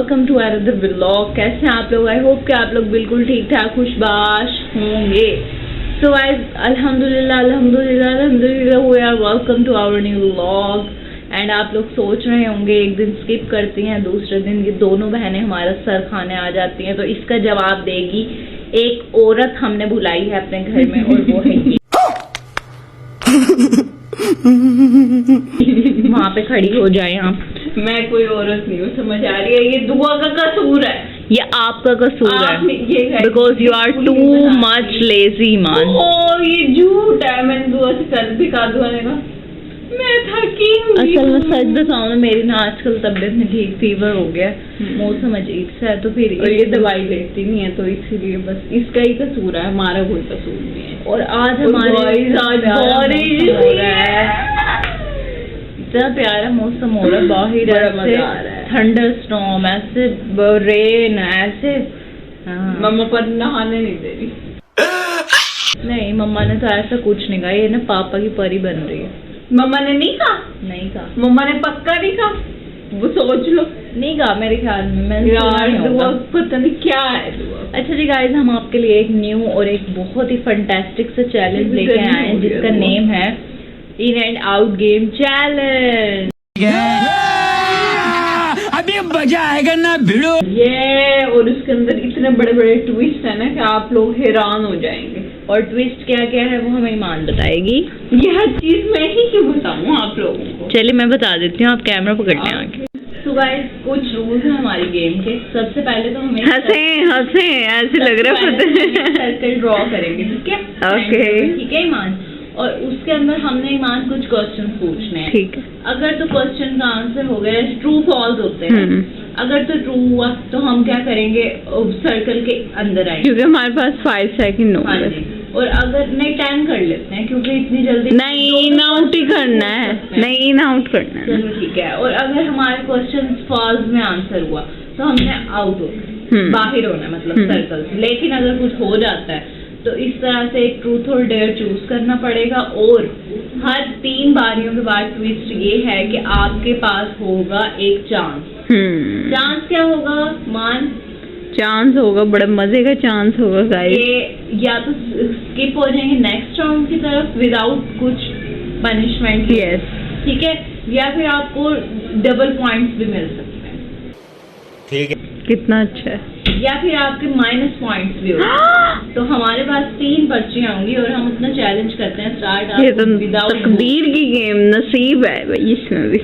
Welcome to another vlog. कैसे हैं आप लोग? आई होप कि आप लोग बिल्कुल ठीक ठाक खुशबाश होंगे। सो गाइस अल्हम्दुलिल्लाह we are welcome to our new vlog. And आप लोग सोच रहे होंगे एक दिन स्किप करती हैं, दूसरे दिन ये दोनों बहनें हमारा सर खाने आ जाती हैं। तो इसका जवाब देगी एक औरत हमने बुलाई है अपने घर में, और वो है ये। वहाँ पे खड़ी हो जाए आप। मैं कोई औरत नहीं हूँ, समझ आ रही है? ये दुआ का कसूर है, ये आपका कसूर है, ये because you are too much lazy man. ओ ये झूठ है। मैंने दुआ से कर दिखा, दुआ ने कहा मैं थकी हूँ। असल में सच बताऊँ ना, मेरी ना आजकल तबीयत में ठीक फीवर हो गया, मौसम अजीब सा है, तो फिर ये दवाई लेती नहीं है, तो इसीलिए बस इसका ही कसूर है, हमारा कोई कसूर नहीं है। और आज हमारे बारिश हो रहा है, इतना प्यारा मौसम हो रहा है, बाहर ऐसे थंडर स्टॉर्म, ऐसे रेन, ऐसे। मम्मा पर नहाने नहीं दे रही। नहीं, मम्मा ने तो ऐसा कुछ नहीं कहा, ये ना पापा की परी बन रही है। मम्मा ने नहीं कहा? नहीं कहा। मम्मा ने पक्का नहीं कहा? वो सोच लो। नहीं कहा मेरे ख्याल में। मैं दुआ पता नहीं क्या है दुआ। अच्छा जी गाइस, हम आपके लिए एक न्यू और एक बहुत ही फंटास्टिक सा चैलेंज लेके आए हैं, जिसका नेम है in and out game challenge. अभी मजा आएगा ना भिड़ो। ये और उसके अंदर इतने बड़े बड़े ट्विस्ट है ना कि आप लोग हैरान हो जाएंगे। और ट्विस्ट क्या क्या है वो हमें ईमान बताएगी। ये हर चीज मैं ही क्यों बताऊँ आप लोगों को? चलिए मैं बता देती हूँ, आप कैमरा पकड़ने आगे। तो गाइस कुछ रूल्स हैं हमारी गेम के। सबसे पहले तो हमें हंसे ऐसे लग रहा है सर्कल ड्रॉ करेंगे, ठीक है? ओके ठीक है ईमान। और उसके अंदर हमने ईमान कुछ क्वेश्चन पूछने हैं, ठीक है। अगर तो क्वेश्चन का आंसर हो गया, ट्रू फॉल्स होते हैं, अगर तो ट्रू हुआ तो हम क्या करेंगे, सर्कल के अंदर आएंगे, क्योंकि हमारे पास 5 सेकंड हो गए। और अगर नहीं 10 कर लेते हैं, क्योंकि इतनी जल्दी नहीं इन आउट ही करना है, नहीं इन आउट करना है। चलो ठीक है। और अगर हमारे क्वेश्चन फॉल्स में आंसर हुआ तो हमने आउट होना, बाहर होना, मतलब सर्कल से। लेकिन अगर कुछ हो जाता है तो इस तरह से एक ट्रूथ और डेयर चूज करना पड़ेगा। और हर 3 बारियों के बाद ट्विस्ट ये है कि आपके पास होगा एक चांस। चांस क्या होगा मान? चांस होगा, बड़े मजे का चांस होगा गाइस। ये या तो स्किप हो जाएंगे नेक्स्ट राउंड की तरफ विदाउट कुछ पनिशमेंट, यस ठीक है, या फिर आपको डबल पॉइंट्स भी मिल सकते हैं, ठीक है। कितना अच्छा है। या फिर आपके माइनस पॉइंट्स भी होंगे। तो हमारे पास 3 पर्चियां होंगी और हम अपना चैलेंज करते हैं स्टार्ट। ये तो तकदीर की गेम, नसीब है भाई इसमें भी।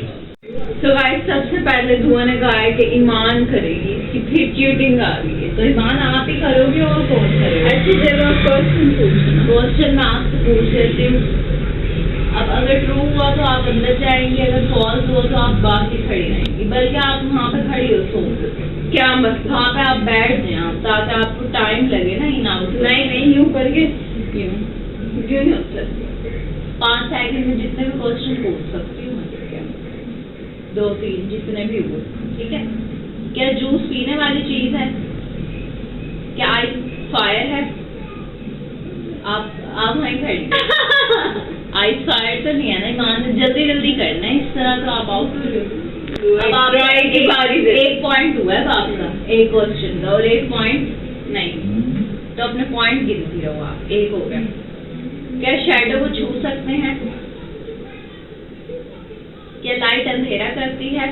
तो गाइस सबसे पहले धुआं ने कहा है कि ईमान करेगी, कि फिर चीटिंग आ गई है, तो ईमान आप ही करोगे और कौन करेगा? अच्छी जगह क्वेश्चन मैं आपसे पूछ लेती हूँ। अब अगर ट्रू हुआ तो आप अंदर जाएंगे, अगर फॉल्स हुआ तो आप बाकी खड़ी रहेंगी, बल्कि आप वहाँ पे खड़ी हो सो क्या मत, वहाँ पे आप बैठ जाए ताकि आपको टाइम लगे ना इन आउट। नहीं यूँ करके क्यों नहीं होता? 5 सेकंड में जितने भी क्वेश्चन पूछ सकती हूँ, 2-3 जितने भी हो, ठीक है? क्या जूस पीने वाली चीज है? क्या आइस फायर है? आप वहीं खड़ी आइस फायर तो नहीं है ना ईमान? जल्दी जल्दी करना है, इस तरह तो आप आउट हो जाओ। अब आप एक पॉइंट हुआ है आपका एक क्वेश्चन का, और 1 पॉइंट नहीं, तो अपने पॉइंट गिनती रहो आप। 1 हो गया। क्या शैडो को छू सकते हैं? क्या लाइट अंधेरा करती है?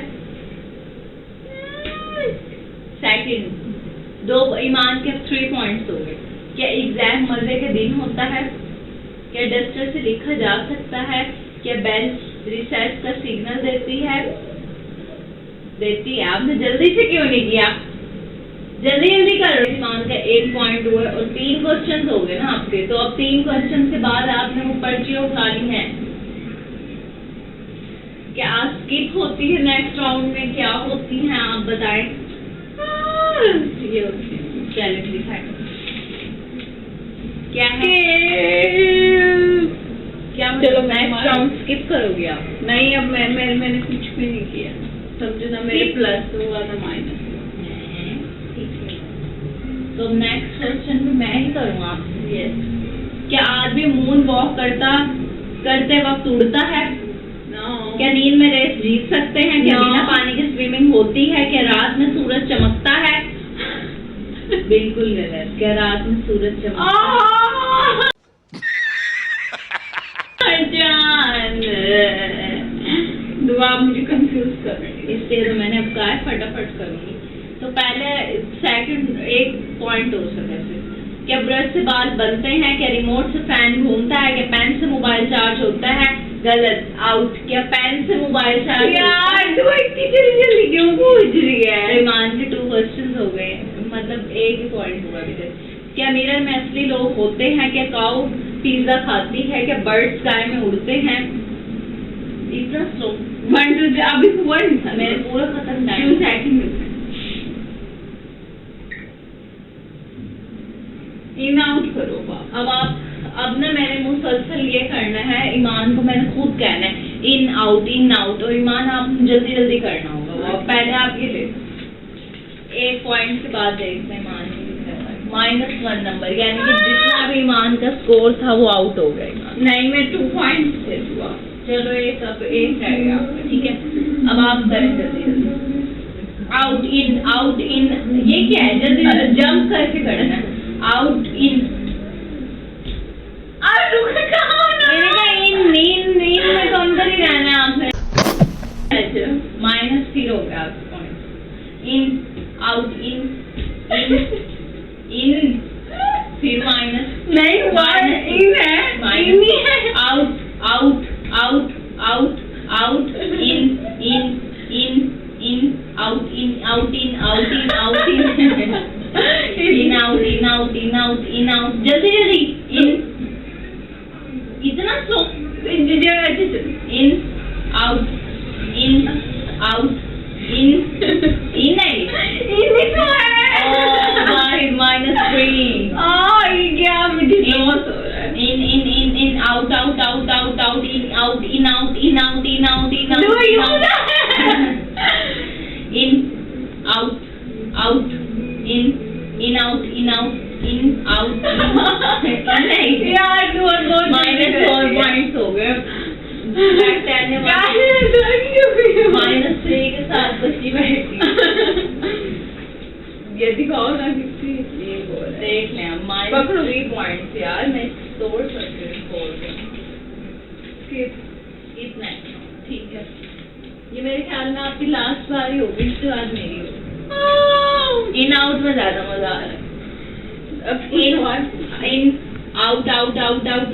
सेकंड 2 ईमान के 3 पॉइंट्स हो गए। क्या एग्जाम मजे के दिन होता है? क्या डस्टर से लिखा जा सकता है? क्या बेंच रिसेस का सिग्नल देती है? आपने जल्दी से क्यों नहीं किया? जल्दी जल्दी करो। ईमान का 1 पॉइंट हुआ और 3 क्वेश्चन हो गए ना आपके। तो अब 3 क्वेश्चन के बाद आपने वो पर्चियां उठानी है। क्या स्किप होती है नेक्स्ट राउंड में? क्या होती हैं आप बताएं? ये चैलेंज दिखाएं क्या है? क्या चलो नेक्स्ट राउंड स्किप करोगे आप? नहीं, अब मैंने कुछ भी नहीं किया, समझो ना, मेरे प्लस हुआ ना माइनस। तो नेक्स्ट क्वेश्चन भी मैं ही करूँ आपसे। यस। क्या आदमी मून वॉक करते वक्त उड़ता है? क्या नींद में रेस जीत सकते हैं? क्या बिना पानी के स्ट्रीमिंग होती है? क्या रात में सूरज चमकता है? बिल्कुल गलत। क्या रात में सूरज चमकता है? जान दुआ मुझे कंफ्यूज कर रही है, इसलिए तो मैंने अब कहा है फटाफट करूंगी। तो पहले सेकंड एक पॉइंट हो सकता है। क्या ब्रश से बाल बनते हैं? क्या रिमोट से फैन घूमता है? क्या पेन से मोबाइल चार्ज होता है? गलत, आउट। क्या पेन से मोबाइल चार्ज? यार तू इतनी जल्दी क्यों पूछ रही है? ईमान के 2 क्वेश्चंस हो गए, मतलब एक ही पॉइंट हुआ अभी तक। क्या मिरर में असली लोग होते हैं? क्या काऊ पिज्जा खाती है? क्या बर्ड स्काई में उड़ते हैं? इतना स्लो 1 2 अभी हुआ नहीं था, मेरे पूरा खत्म टाइम 2 सेकंड। इन आउट करो अब ना मैंने मुसलसल ये करना है, ईमान को मैंने खुद कहना है इन आउट। और ईमान आप जल्दी जल्दी करना होगा। वो पहले आप ये ले एक पॉइंट के बाद देखते हैं ईमान -1 नंबर, यानी कि जितना भी ईमान का स्कोर था वो आउट हो गया। नहीं, मैं 2 पॉइंट से हुआ। चलो एक अब एक रहेगा आपका, ठीक है। अब आप करें जल्दी जल्दी। आउट इन ये क्या है? जल्दी जंप करके करना है। आउट इन इन में तो अंदर ही रहना है आपने। -3 हो गया आपका पॉइंट। इन आउट इन फिर माइनस नहीं हुआ, इन है आउट इन जल्दी इन इतना स्लो इन आउट इन नहीं तो है -3। ये क्या मुझे लॉस हो रहा है। इन आउट यार -4 पॉइंट्स हो गए। -3 के साथ बची बैठी। ये दिखाओ ना किसी देख लें हम -3 पॉइंट्स। यार मैं तोड़ सकती हूँ इतना ठीक है। ये मेरे ख्याल में आपकी लास्ट बारी होगी, इसके बाद मेरी होगी। इन आउट में ज्यादा मजा आ रहा है। In out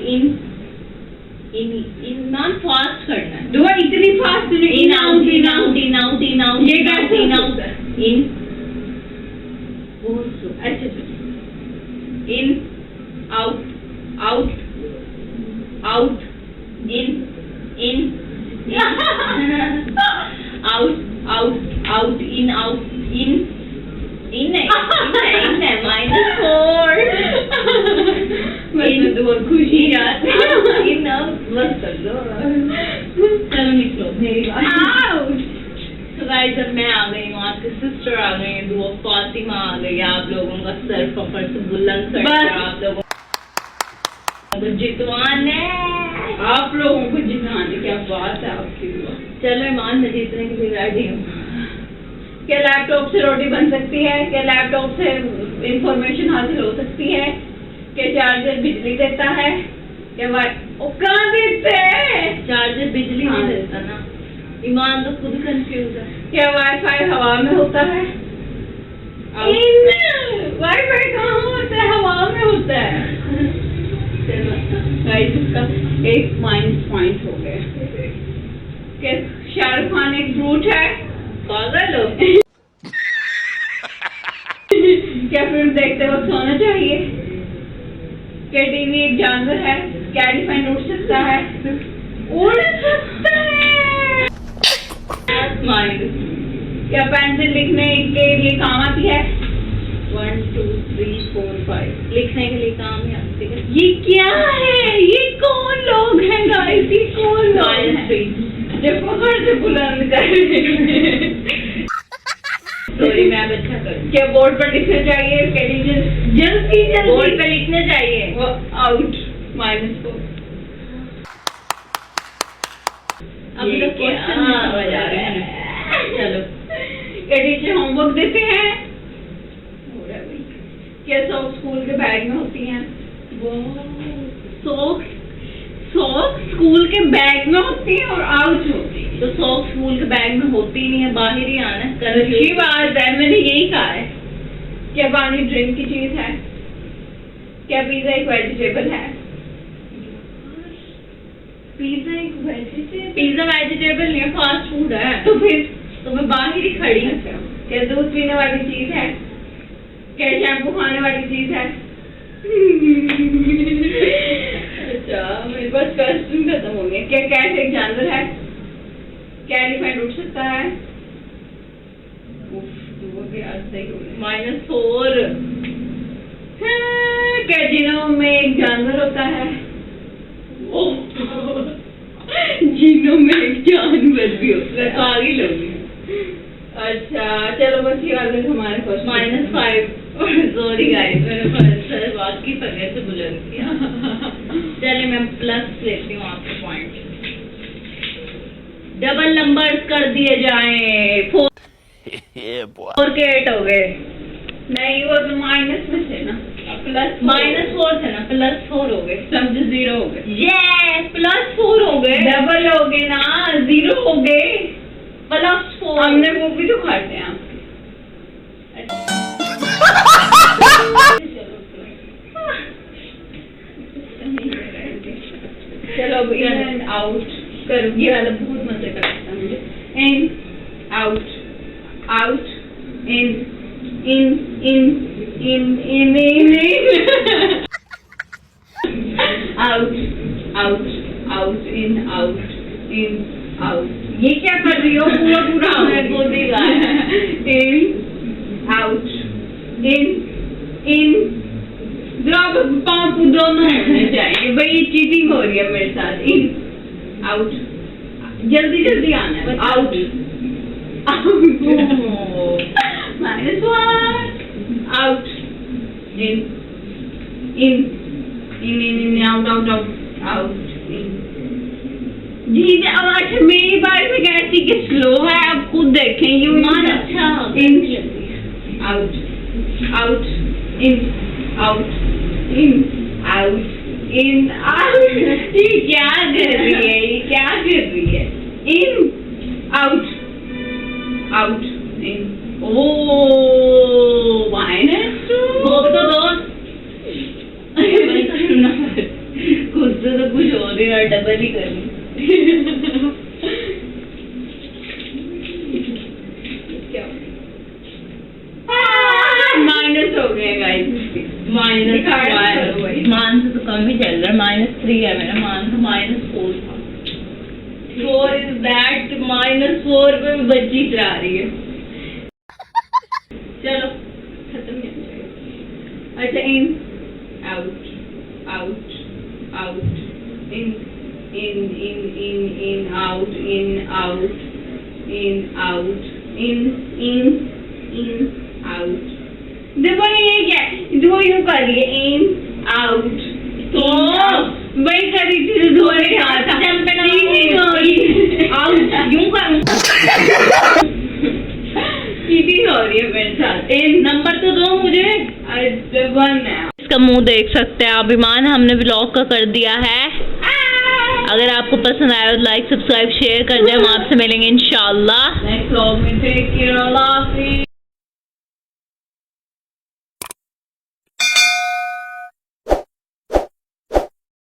in non fast करना है। दुआ इतनी फास्ट इन आउट ये कैसे इन आउट इन अच्छा in out in out in नहीं -4 मैं तो बहुत खुशी जाती इन बस कर दो। चलो निकलो मेरी बात। तो गाइस अब मैं आ गई हूँ, आपकी सिस्टर आ गई है, दुआ फातिमा आ गई। आप लोगों का सर पकड़ से बुलंद कर आप लोगों को जितवाना है। आप लोगों को जितवाने क्या बात है आपकी। चलो ईमान मैं जीतने के लिए रेडी हूँ। क्या लैपटॉप से रोटी बन सकती है? क्या लैपटॉप से इंफॉर्मेशन हासिल हो सकती है? क्या चार्जर बिजली देता है? क्या कहाँ देते हैं? चार्जर बिजली नहीं देता ना। ईमान तो खुद कंफ्यूज है। क्या वाईफाई हवा में होता है? वाईफाई कहाँ होता है? हवा में होता है। गाइस इसका एक -पॉइंट हो गया। क्या शाहरुख खान एक फ्रूट है? पागल हो। क्या फिल्म देखते वक्त सोना चाहिए? क्या टीवी एक जानवर है? क्या एलिफेंट उड़ सकता है? उड़ सकता है। क्या पेंसिल लिखने के लिए काम आती है? 1 2 3 4 5 लिखने के लिए काम ही आती है। ये क्या है? ये कौन लोग हैं गाइस? ये कौन लोग हैं? जब पकड़ से बुलंद कर सॉरी मैं अब अच्छा करूँ। क्या बोर्ड पर लिखना चाहिए? जल्दी बोर्ड पर लिखना चाहिए। वो आउट -4। अब तो क्वेश्चन समझ आ रहा है। चलो क्या टीचर होमवर्क देते हैं? हो रहा है भाई। क्या सॉक्स स्कूल के बैग में होती हैं? सॉक्स स्कूल के बैग में होती है और आउट होती है। तो सॉक्स स्कूल के बैग में होती नहीं है, बाहर ही आना है। अच्छी बात है, मैंने यही कहा है। क्या पानी ड्रिंक की चीज है? क्या पिज्जा एक वेजिटेबल है? पिज्जा एक वेजिटेबल? पिज्जा वेजिटेबल नहीं है, फास्ट फूड है। तो फिर तो मैं बाहर ही खड़ी हूँ। क्या दूध पीने वाली चीज है? क्या शैम्पू खाने वाली चीज है? अच्छा, मेरे पास क्वेश्चन खत्म हो गया। क्या कैट एक जानवर है? क्या एलिफेंट उठ सकता है? -4। क्या जिनों में एक जानवर होता है? जिनों में एक जानवर भी होता है। आगे लोग। अच्छा चलो बस ये वाले हमारे क्वेश्चन। -5। सॉरी गाइस, मैंने सर वाकई पकड़ से बुलंद किया। चलिए मैं प्लस लेती हूँ आपके पॉइंट। डबल नंबर्स कर दिए जाएं। 4 के 8 हो गए। नहीं वो तो माइनस में थे ना, प्लस -4 थे ना, +4 हो गए। समझ 0 हो गए। यस, +4 हो गए। डबल हो गए ना, 0 हो गए। +4 हमने वो भी तो खाते हैं आपके। चलो अब इन एंड आउट करो। ये वाला बहुत मजे का लगता है मुझे। इन out out in in in in in in out out out in out. ये क्या कर रही हो? पूरा पूरा मैं बोल ही रहा है। इन आउट इन अब पाँव दोनों होने चाहिए भाई। ये चीटिंग हो रही है मेरे साथ। इन आउट, जल्दी जल्दी आना है। Out out -1 out in in in in out out out out in. जी अब अच्छा मेरी बात में कहती कि स्लो है, आप खुद देखें। ये मान अच्छा इन out out in out in out in out. ये क्या कर रही है? ये क्या कर रही है? इन आउट आउट इन। ओ -2 हो तो दो। खुद से तो कुछ हो रही है, डबल ही करनी। माइनस हो गए गाइस। -1। मान से तो कम ही चल रहा है। -3 है मेरा मान, तो -4 था। 4 इज दैट -4 पे भी बच्ची चला रही है। चलो खत्म नहीं हो जाएगा। अच्छा इन out out out in in in in in out in out in out in in in out. देखो ये क्या है? दो यूं कर रही है। इन आउट तो वही कर रही थी दो ने हाथ आउट यूं कर। चीटिंग हो रही है मेरे साथ। नंबर तो दो मुझे। 1 है। इसका मुंह देख सकते हैं आप। ईमान हमने व्लॉग का कर दिया है। अगर आपको पसंद आया तो लाइक सब्सक्राइब शेयर कर दें। हम आपसे मिलेंगे इंशाल्लाह नेक्स्ट व्लॉग में। टेक केयर, अल्लाह हाफिज़।